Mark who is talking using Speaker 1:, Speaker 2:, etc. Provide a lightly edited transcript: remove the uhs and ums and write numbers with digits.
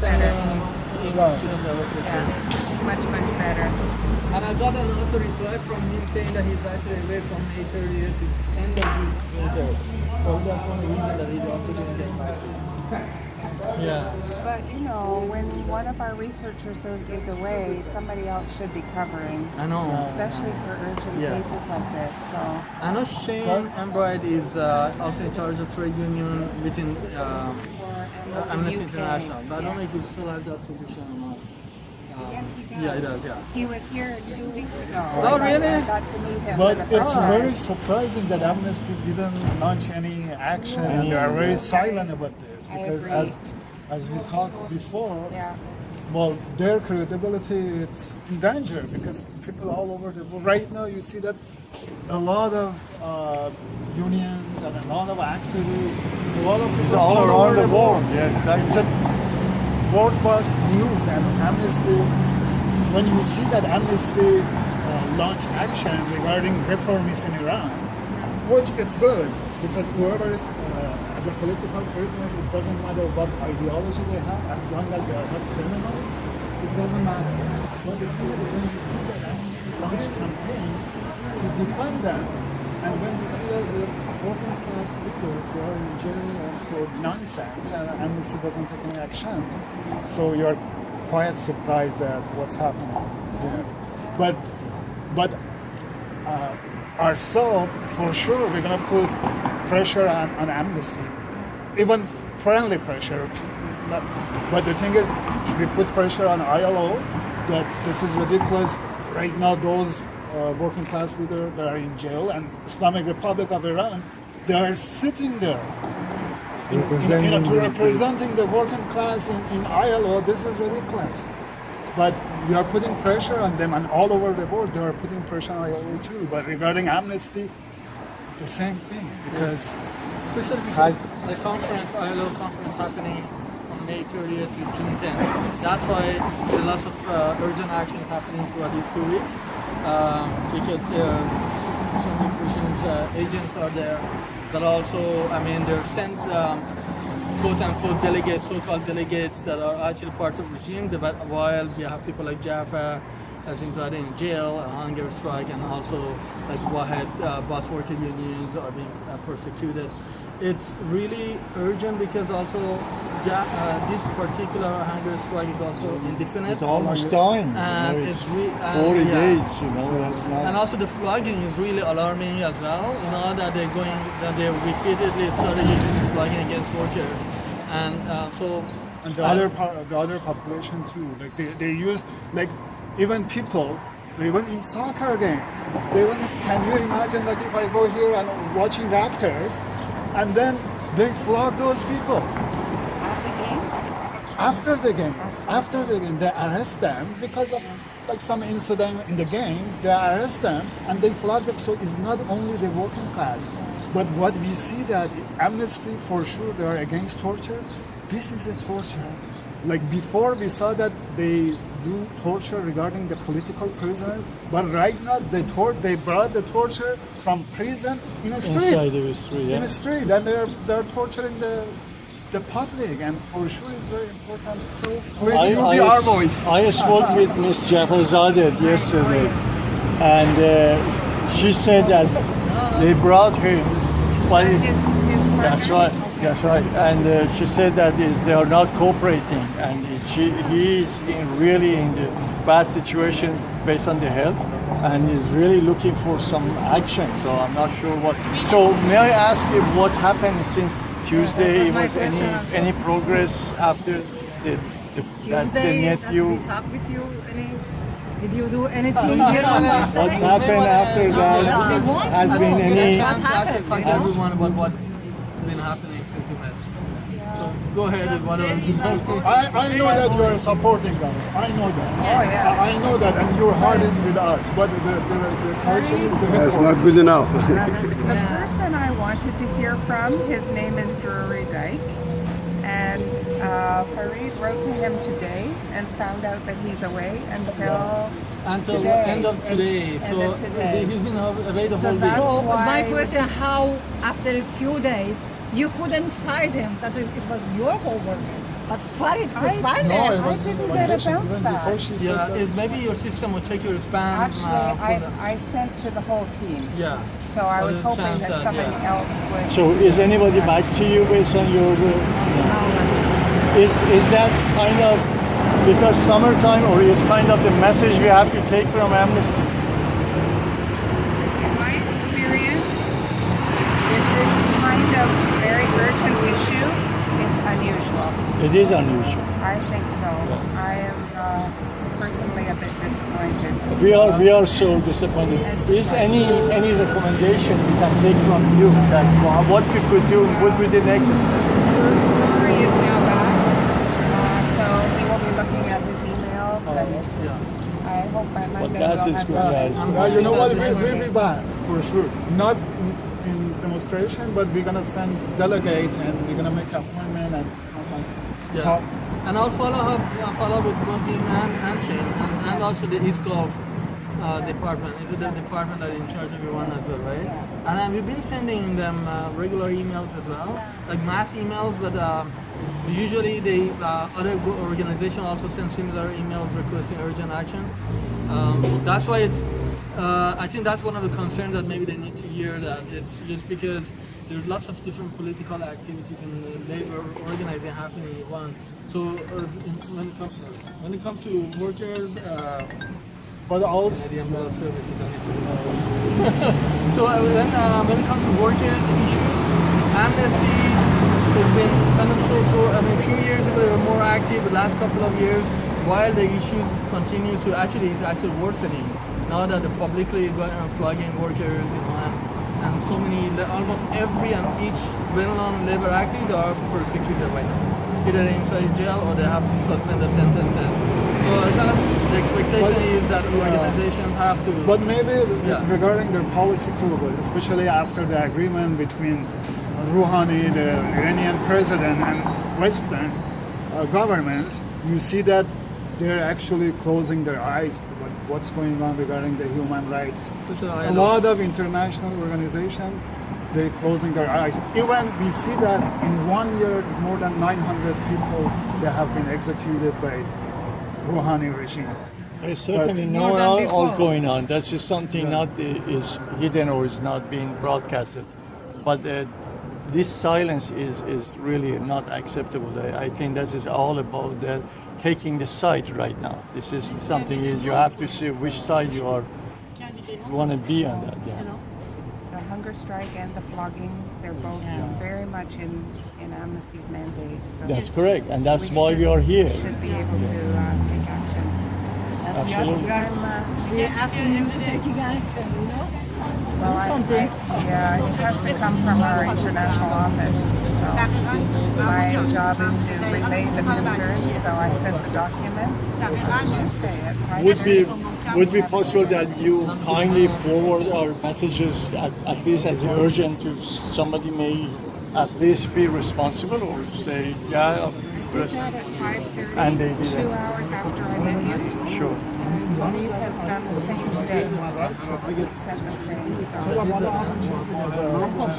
Speaker 1: better.
Speaker 2: Much better.
Speaker 1: And I got an auto reply from him saying that he's actually away from May 30th to end of this winter. So that's one reason that he also didn't get back. Yeah.
Speaker 2: But you know, when one of our researchers is away, somebody else should be covering.
Speaker 1: I know.
Speaker 2: Especially for urgent cases like this. So
Speaker 1: I know Shane Embright is also in charge of trade union within Amnesty International. But I don't know if he still has that position or not.
Speaker 2: yes, he does.
Speaker 1: Yeah, he does, yeah.
Speaker 2: He was here 2 weeks ago.
Speaker 1: Oh, really?
Speaker 2: I got to meet him
Speaker 3: But
Speaker 2: for the
Speaker 3: it's
Speaker 2: first time.
Speaker 3: very surprising that Amnesty didn't launch any action, and they are very silent about this because as we talked before,
Speaker 2: Yeah.
Speaker 3: well, their credibility it's in danger because people all over the world. Right now, you see that a lot of unions and a lot of activists, a lot of people
Speaker 4: all around the world. Yeah,
Speaker 3: It's a worldwide news, and Amnesty. When you see that Amnesty launch action regarding reformists in Iran, which it's good because whoever is as a political person, it doesn't matter what ideology they have, as long as they are not criminal, it doesn't matter. But the thing is, when you see that Amnesty launch campaign to defend them, and when you see that the working class leaders they are in jail for nonsense, and Amnesty doesn't take any action, so you're quite surprised at what's happening. Yeah. But ourselves, for sure, we're going to put pressure on Amnesty, even friendly pressure. But the thing is, we put pressure on ILO that this is ridiculous. Right now, those working class leaders that are in jail, and Islamic Republic of Iran, they are sitting there. Representing the working class in ILO, this is ridiculous. But we are putting pressure on them, and all over the world they are putting pressure on ILO too. But regarding Amnesty, the same thing, because
Speaker 1: especially because the conference, ILO conference happening from May 30th to June 10th. That's why there are lots of urgent actions happening throughout these 2 weeks because there are some operations agents are there. But also, I mean, they're sent quote-unquote delegates, so-called delegates that are actually part of the regime, but while we have people like Jafar Azim Zadeh in jail, a hunger strike, and also like Wahed bus worker unions are being persecuted. It's really urgent because also this particular hunger strike is also indefinite.
Speaker 4: It's almost time.
Speaker 1: And
Speaker 4: it's
Speaker 1: 40
Speaker 4: days, that's not...
Speaker 1: And also the flogging is really alarming as well. That they repeatedly started using this flogging against workers, and
Speaker 3: and the other population too. Like they used like even people. Even in soccer game, can you imagine like if I go here and watching Raptors, and then they flog those people after the game, they arrest them because of like some incident in the game. They arrest them and they flog them. So it's not only the working class, but what we see that Amnesty for sure they are against torture. This is a torture. Like before we saw that they do torture regarding the political prisoners, but right now they brought the torture from prison in a street.
Speaker 4: Inside the street, yeah.
Speaker 3: In a street, and they're torturing the public, and for sure it's very important. So please you be our voice.
Speaker 4: I spoke with Ms. Jafar Zadeh yesterday, and she said that they brought him. That's right. That's right. And she said that they are not cooperating, and he is really in the bad situation based on the health, and is really looking for some action. So I'm not sure what. So may I ask you what's happened since Tuesday? Was any progress after
Speaker 5: Tuesday? Did we talk with you? Did you do anything?
Speaker 4: What's happened after that? Has been any?
Speaker 1: Everyone about what's been happening since you met. So go ahead with whatever.
Speaker 3: I know that you are supporting us. I know that.
Speaker 2: Oh yeah.
Speaker 3: I know that, and your heart is with us. But the question is
Speaker 6: That's not good enough.
Speaker 2: The person I wanted to hear from, his name is Drury Dyke, and Fareed wrote to him today and found out that he's away until today.
Speaker 1: End of today. He's been away the whole week.
Speaker 5: So my question: how after a few days you couldn't find him? That it was your homework. But Farid could
Speaker 2: I
Speaker 5: find
Speaker 3: No,
Speaker 5: them.
Speaker 3: it was
Speaker 2: didn't
Speaker 3: on
Speaker 2: get a
Speaker 3: vacation
Speaker 2: bounce
Speaker 3: even
Speaker 2: back.
Speaker 3: before she said
Speaker 1: Yeah,
Speaker 3: that.
Speaker 1: maybe your system will check your spam.
Speaker 2: Actually, I sent to the whole team.
Speaker 1: Yeah.
Speaker 2: So I was
Speaker 1: there's a
Speaker 2: hoping
Speaker 1: chance
Speaker 2: that
Speaker 1: that,
Speaker 2: somebody
Speaker 1: yeah.
Speaker 2: else would.
Speaker 4: So is anybody back to you based on your? Is that kind of because summertime, or is kind of the message we have to take from Amnesty?
Speaker 2: In my experience, with this kind of very urgent issue, it's unusual.
Speaker 4: It is unusual.
Speaker 2: I think so. I am personally a bit disappointed.
Speaker 4: We are so disappointed. Is any recommendation we can take from you? That's what we could do. What would be the next step?
Speaker 2: Rory is now back, so he will be looking at his emails, and
Speaker 1: Yeah.
Speaker 2: I hope by Monday
Speaker 4: that's
Speaker 2: we'll
Speaker 4: his
Speaker 2: have
Speaker 4: good guys.
Speaker 2: something.
Speaker 3: You know what? We'll be back for sure. Not in demonstration, but we're gonna send delegates and we're gonna make an appointment and
Speaker 1: Yeah. And I'll follow with both him and Shane, and also the East Gulf department. Is it the department that is in charge of Iran as well, right? And we've been sending them regular emails as well, like mass emails, but usually the other organization also send similar emails requesting urgent action. That's why it's, I think that's one of the concerns that maybe they need to hear, that it's just because there's lots of different political activities and labor organizing happening in Iran. So when it comes to workers,
Speaker 3: but also
Speaker 1: the umbrella services, I need to do that. So when it comes to workers issues, Amnesty has been kind of a few years ago they were more active. The last couple of years, while the issues continue to it's actually worsening. Now that the publicly flogging workers, and so many, almost every and each well-known labor activist are persecuted right now. Either inside jail or they have to suspend the sentences. So kind of the expectation is that organizations have to.
Speaker 3: But maybe it's regarding their policy too, especially after the agreement between Rouhani, the Iranian president, and Western governments. You see that they're actually closing their eyes about what's going on regarding the human rights. A lot of international organizations, they're closing their eyes. Even we see that in 1 year, more than 900 people that have been executed by Rouhani regime.
Speaker 4: There's certainly all going on. That's just something not is hidden or is not being broadcasted. But this silence is really not acceptable. I think this is all about taking the side right now. This is something you have to see which side you want to be on that. Yeah.
Speaker 2: The hunger strike and the flogging, they're both very much in Amnesty's mandate. So
Speaker 4: That's correct, and that's why we are here.
Speaker 2: should be able to take action.
Speaker 4: Absolutely.
Speaker 5: We're asking you to take action,
Speaker 2: Well,
Speaker 5: something.
Speaker 2: It has to come from our international office. So my job is to relay the concerns. So I sent the documents Tuesday at 5:30.
Speaker 4: Would be possible that you kindly forward our messages at least as urgent to somebody may at least be responsible or say
Speaker 2: Did that at 5:30,
Speaker 4: And they did
Speaker 2: 2 hours after I met you.
Speaker 4: sure.
Speaker 2: And Farid has done the same today. He sent the same. So